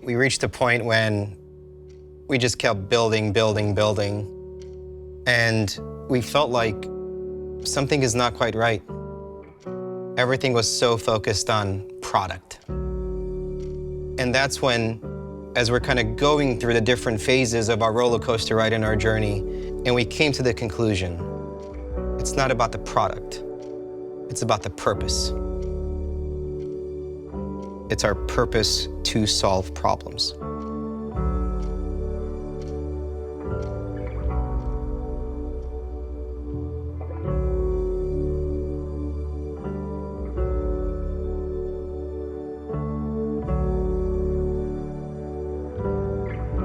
We reached a point when we just kept building. And we felt like something is not quite right. Everything was so focused on product. And that's when, as we're kind of going through the different phases of our roller coaster ride in our journey, and we came to the conclusion, it's not about the product, it's about the purpose. It's our purpose to solve problems.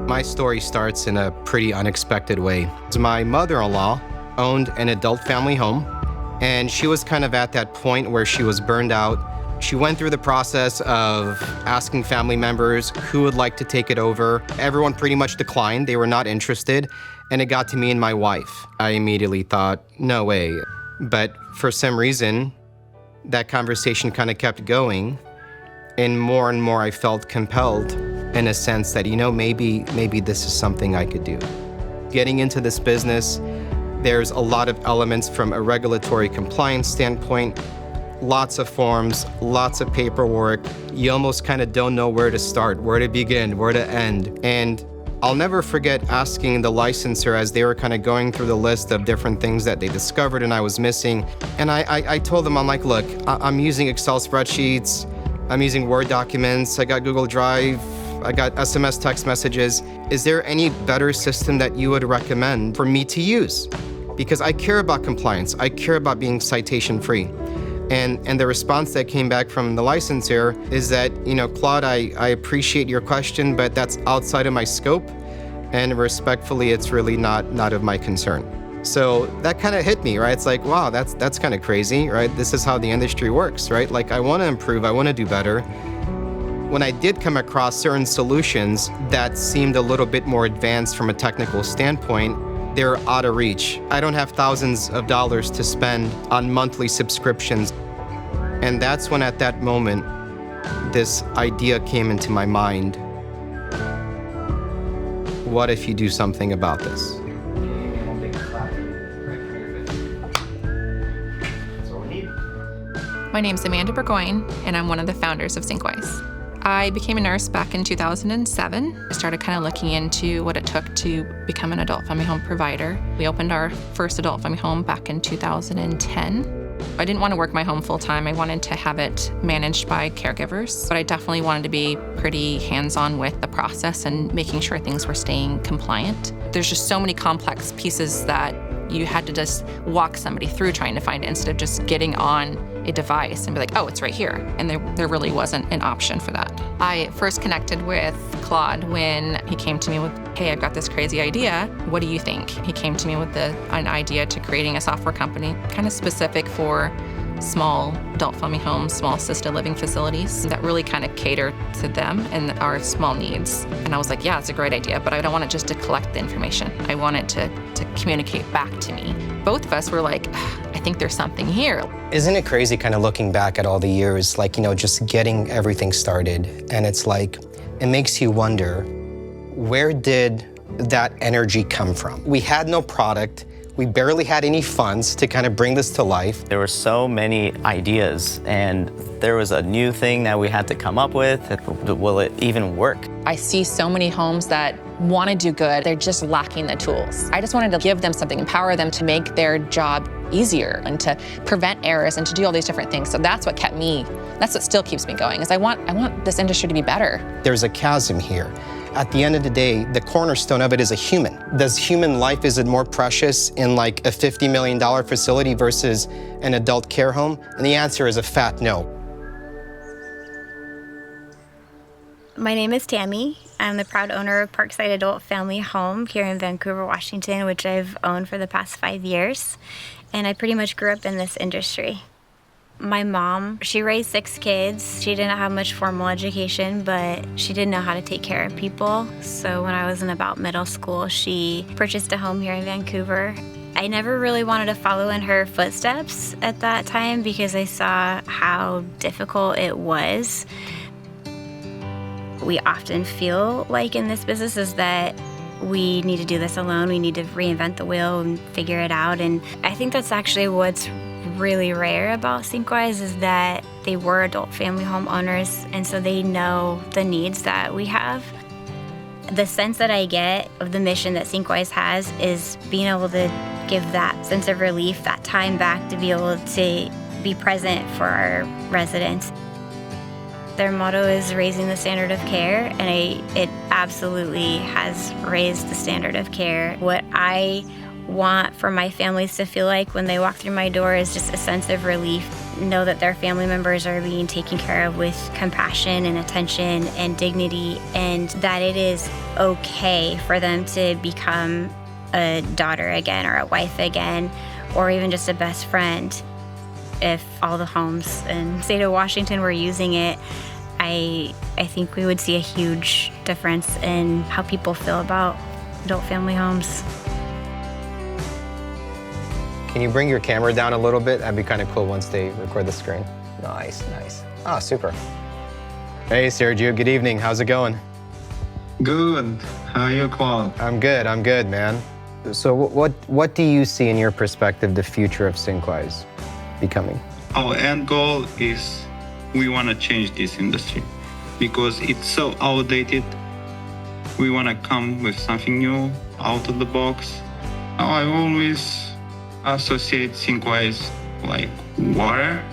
My story starts in a pretty unexpected way. My mother-in-law owned an adult family home, and she was kind of at that point where she was burned out. She went through the process of asking family members who would like to take it over. Everyone pretty much declined. They were not interested, and it got to me and my wife. I immediately thought, no way. But for some reason, that conversation kind of kept going, and more I felt compelled in a sense that, maybe this is something I could do. Getting into this business, there's a lot of elements from a regulatory compliance standpoint, lots of forms, lots of paperwork. You almost kind of don't know where to start, where to begin, where to end. And I'll never forget asking the licensor as they were kind of going through the list of different things that they discovered and I was missing. And I told them, I'm like, look, I'm using Excel spreadsheets, I'm using Word documents, I got Google Drive, I got SMS text messages. Is there any better system that you would recommend for me to use? Because I care about compliance. I care about being citation free. And the response that came back from the licensor is that, Claude, I appreciate your question, but that's outside of my scope. And respectfully, it's really not of my concern. So that kind of hit me, right? It's like, wow, that's kind of crazy, right? This is how the industry works, right? Like, I want to improve, I want to do better. When I did come across certain solutions that seemed a little bit more advanced from a technical standpoint, they're out of reach. I don't have thousands of dollars to spend on monthly subscriptions. And that's when, at that moment, this idea came into my mind. What if you do something about this? My name's Amanda Burgoyne, and I'm one of the founders of Synkwise. I became a nurse back in 2007. I started kind of looking into what it took to become an adult family home provider. We opened our first adult family home back in 2010. I didn't want to work my home full time. I wanted to have it managed by caregivers, but I definitely wanted to be pretty hands-on with the process and making sure things were staying compliant. There's just so many complex pieces that you had to just walk somebody through trying to find it instead of just getting on a device and be like, oh, it's right here. And there really wasn't an option for that. I first connected with Claude when he came to me with, hey, I've got this crazy idea. What do you think? He came to me with an idea to creating a software company, kind of specific for small adult family homes, small assisted living facilities that really kind of cater to them and our small needs. And I was like, yeah, it's a great idea, but I don't want it just to collect the information. I want it to communicate back to me. Both of us were like, I think there's something here. Isn't it crazy kind of looking back at all the years, like, just getting everything started? And it's like, it makes you wonder, where did that energy come from? We had no product. We barely had any funds to kind of bring this to life. There were so many ideas, and there was a new thing that we had to come up with. Will it even work? I see so many homes that want to do good. They're just lacking the tools. I just wanted to give them something, empower them to make their job easier and to prevent errors and to do all these different things. So that's what still keeps me going, is I want this industry to be better. There's a chasm here. At the end of the day, the cornerstone of it is a human. Does human life, is it more precious in like a $50 million facility versus an adult care home? And the answer is a fat no. My name is Tammy. I'm the proud owner of Parkside Adult Family Home here in Vancouver, Washington, which I've owned for the past 5 years. And I pretty much grew up in this industry. My mom, she raised 6 kids. She didn't have much formal education, but she did know how to take care of people. So when I was in about middle school, she purchased a home here in Vancouver. I never really wanted to follow in her footsteps at that time because I saw how difficult it was. we often feel like in this business is that we need to do this alone. We need to reinvent the wheel and figure it out. And I think that's actually what's really rare about Synkwise is that they were adult family home owners, and so they know the needs that we have. The sense that I get of the mission that Synkwise has is being able to give that sense of relief, that time back to be able to be present for our residents. Their motto is raising the standard of care, and it absolutely has raised the standard of care. What I want for my families to feel like when they walk through my door is just a sense of relief. Know that their family members are being taken care of with compassion and attention and dignity, and that it is okay for them to become a daughter again or a wife again, or even just a best friend. If all the homes in the state of Washington were using it, I think we would see a huge difference in how people feel about adult family homes. Can you bring your camera down a little bit? That'd be kind of cool once they record the screen. Nice, nice. Ah, super. Hey, Sergio, good evening. How's it going? Good. How are you, Quan? I'm good, man. So what do you see in your perspective the future of Synkwise becoming? Our end goal is we want to change this industry because it's so outdated. We want to come with something new, out of the box. I always associate Synkwise like water.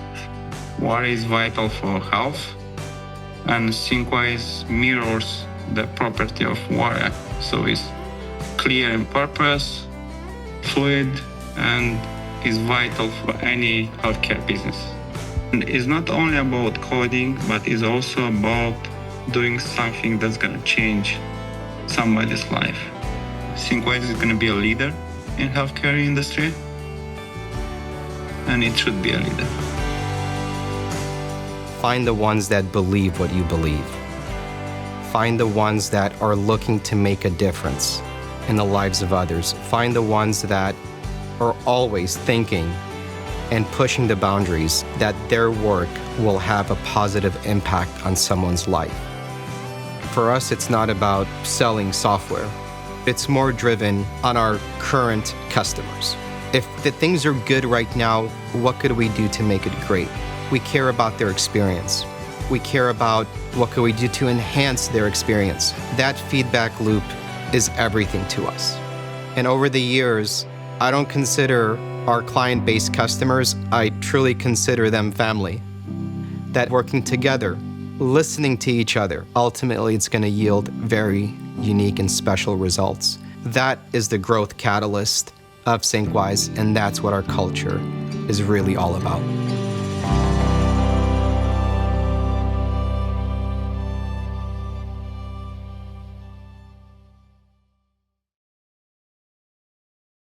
Water is vital for health, and Synkwise mirrors the property of water. So it's clear in purpose, fluid, and is vital for any healthcare business. And it's not only about coding, but it's also about doing something that's going to change somebody's life. Synkwise is going to be a leader in healthcare industry, and it should be a leader. Find the ones that believe what you believe. Find the ones that are looking to make a difference in the lives of others. Find the ones that are always thinking and pushing the boundaries that their work will have a positive impact on someone's life. For us, it's not about selling software. It's more driven on our current customers. If the things are good right now, what could we do to make it great? We care about their experience. We care about what could we do to enhance their experience. That feedback loop is everything to us. And over the years, I don't consider our client-based customers, I truly consider them family. That working together, listening to each other, ultimately it's going to yield very unique and special results. That is the growth catalyst of Synkwise, and that's what our culture is really all about.